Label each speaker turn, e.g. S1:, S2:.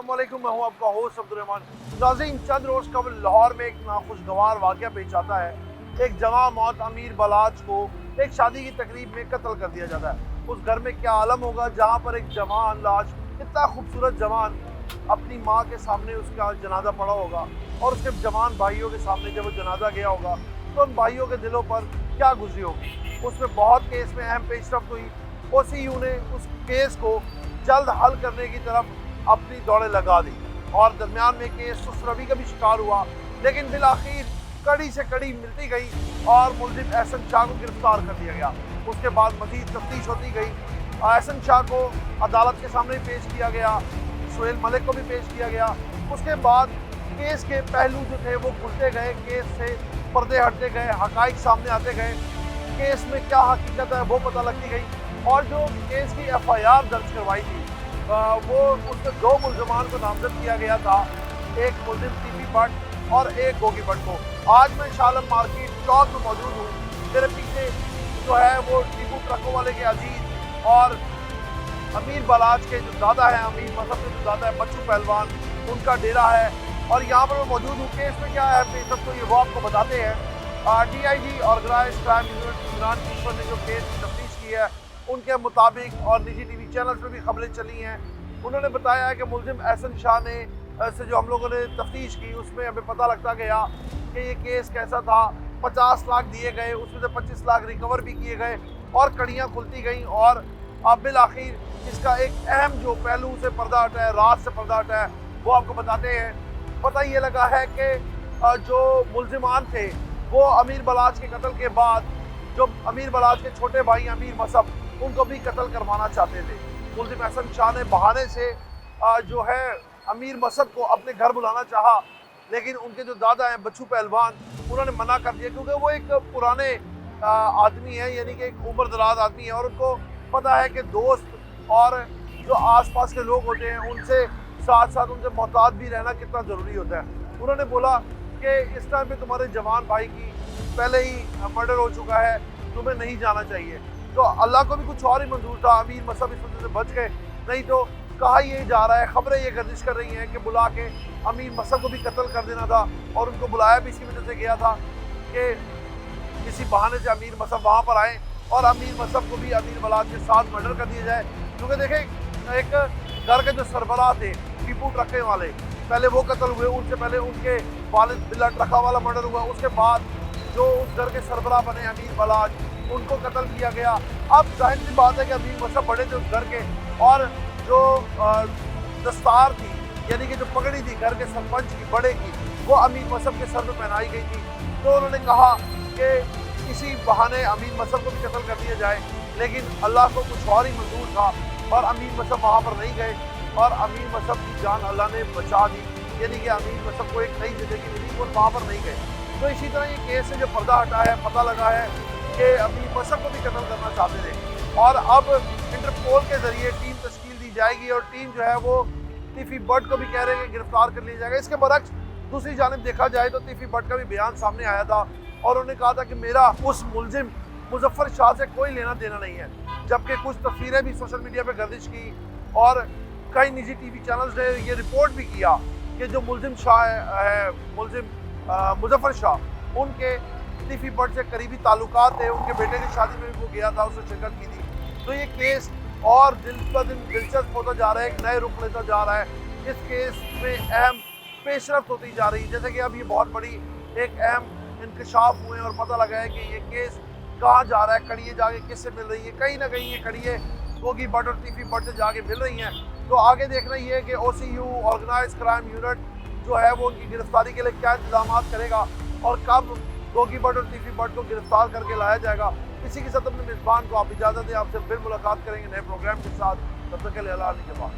S1: अस्सलामुअलैकुम, मैं हूं आपका होस्ट अब्दुर्रहमान। नाज़रीन, चंद रोज़ कबल लाहौर में एक नाखुशगवार वाक़या पेश आता है। एक जवां मौत अमीर बलाच को एक शादी की तकरीब में कत्ल कर दिया जाता है। उस घर में क्या आलम होगा जहां पर एक जवान लाश, इतना खूबसूरत जवान, अपनी माँ के सामने उसका जनाजा पड़ा होगा और उसके जवान भाइयों के सामने जब वो जनाजा गया होगा तो उन भाइयों के दिलों पर क्या गुजरी होगी। उसमें बहुत केस में अहम पेशरफ्त हुई। OCU ने उस केस को जल्द हल करने की तरफ अपनी दौड़ें लगा दी और दरमियान में केस सुसरवी का भी शिकार हुआ, लेकिन बिल आखिर कड़ी से कड़ी मिलती गई और मुलजिम एहसन शाह को गिरफ्तार कर दिया गया। उसके बाद मजीद तफ्तीश होती गई। एहसन शाह को अदालत के सामने पेश किया गया, सुहेल मलिक को भी पेश किया गया। उसके बाद केस के पहलू जो थे वो खुलते गए, केस से पर्दे हटते गए, हकाइक सामने आते गए, केस में क्या हकीकत है वो पता लगती गई। और जो केस की FIR दर्ज करवाई थी वो उसमें 2 मुलजमान को नामजद किया गया था, एक मुलजिम टीपी भट्ट और एक गोगी भट्ट को। आज मैं शालम मार्केट चौक में मौजूद हूँ। मेरे पीछे जो है वो टीपू ट्रकों वाले के अजीज और अमीर बलाच के जो दादा है, अमीर मसहब के जो दादा है बच्चू पहलवान, उनका डेरा है। और यहाँ पर मैं मौजूद हूँ। केस में क्या है पेशरफ्त तो ये वो आपको बताते हैं। DIG organised crime unit Imran Kishore ने जो केस की तफ्तीश की है उनके मुताबिक, और निजी TV चैनल्स में भी खबरें चली हैं, उन्होंने बताया है कि मुलजिम एहसन शाह ने से जो हम लोगों ने तफ्तीश की उसमें हमें पता लगता गया कि ये केस कैसा था। 50 लाख दिए गए, उसमें से 25 लाख रिकवर भी किए गए और कड़ियाँ खुलती गईं। और अब बिल आखिर इसका एक अहम जो पहलू से पर्दा हटा है, राज से पर्दा हटा है, वो आपको बताते हैं। पता ये लगा है कि जो मुलजिमान थे वो अमीर बलाच के कत्ल के बाद जो अमीर बलाच के छोटे भाई अमीर मसहब, उनको भी कत्ल करवाना चाहते थे। मुलजिम एहसन शाह ने बहाने से जो है अमीर मसहब को अपने घर बुलाना चाहा, लेकिन उनके जो दादा हैं बच्चू पहलवान, उन्होंने मना कर दिया क्योंकि वो एक पुराने आदमी है, यानी कि एक उम्र दराज आदमी है और उनको पता है कि दोस्त और जो आसपास के लोग होते हैं उनसे साथ साथ उनसे मोहतात भी रहना कितना ज़रूरी होता है। उन्होंने बोला कि इस टाइम पे तुम्हारे जवान भाई की पहले ही मर्डर हो चुका है, तुम्हें नहीं जाना चाहिए। तो अल्लाह को भी कुछ और ही मंजूर था, अमीर मसहब इस वजह से बच गए। नहीं तो कहा ये जा रहा है, खबरें ये गर्दिश कर रही हैं कि बुला के अमीर मसहब को भी कत्ल कर देना था। और उनको बुलाया भी इसी वजह से गया था कि किसी बहाने से अमीर मसहब वहाँ पर आए और अमीर मसहब को भी अमीर बलाच के साथ मर्डर कर दिया जाए। क्योंकि देखें, एक घर के जो सरबराह थे टीपू ट्रके वाले, पहले वो कत्ल हुए, उनसे पहले उनके वालिद बिल्ला ट्रका वाला मर्डर हुआ, उसके बाद जो उस घर के सरबराह बने अमीर बलाच, उनको कत्ल किया गया। अब जाहिर सी बात है कि अमीर मसहब बड़े थे उस घर के, और जो दस्तार थी यानी कि जो पगड़ी थी घर के सरपंच की बड़े की, वो अमीर मसहब के सर में पहनाई गई थी। तो उन्होंने कहा कि किसी बहाने अमीर मसहब को भी कत्ल कर दिया जाए, लेकिन अल्लाह को कुछ और ही मंजूर था और अमीर मसहब वहाँ पर नहीं गए और अमीर मसहब की जान अल्लाह ने बचा दी, यानी कि अमीर मसहब को एक नई ज़िंदगी मिली, वो वहाँ पर नहीं गए। तो इसी तरह ये केस से जो पर्दा हटा है, पता लगा है कि अमीर मसहब को भी कत्ल करना चाहते थे। और अब इंटरपोल के ज़रिए टीम तश्कील दी जाएगी और टीम जो है वो टीपी भट्ट को भी कह रहे हैं कि गिरफ्तार कर लिया जाएगा। इसके बरक्स दूसरी जानिब देखा जाए तो टीपी भट्ट का भी बयान सामने आया था और उन्होंने कहा था कि मेरा उस मुलजिम मुजफ्फर शाह से कोई लेना देना नहीं है। जबकि कुछ तस्वीरें भी सोशल मीडिया पर गर्दिश की और कई निजी TV चैनल्स ने ये रिपोर्ट भी किया कि जो मुलजिम शाह है, मुलजिम मुजफ्फर शाह, उनके टीपी भट्ट से करीबी ताल्लुकात थे, उनके बेटे की शादी में भी वो गया था, उसने शिरकत की थी। तो ये केस और दिन ब दिन दिलचस्प होता जा रहा है, एक नए रुख लेता जा रहा है। इस केस में अहम पेशरफ्त होती जा रही है, जैसे कि अब ये बहुत बड़ी एक अहम इंकशाफ हुए और पता लगा है कि ये केस कहाँ जा रहा है, कड़ियाँ जाके किससे मिल रही है। कहीं ना कहीं ये कड़ियाँ गोगी भट्ट और टीपी भट्ट से जाके मिल रही हैं। तो आगे देखना ये है कि OCU ऑर्गेनाइज्ड क्राइम यूनिट जो है वो उनकी गिरफ्तारी के लिए क्या इंतजाम करेगा और कब गोगी भट्ट और टीपी भट्ट को गिरफ्तार करके लाया जाएगा। इसी के साथ अपने मेज़बान को आप इजाज़त दें, आपसे फिर मुलाकात करेंगे नए प्रोग्राम के साथ। तब तक के लिए अल्लाह के बाद।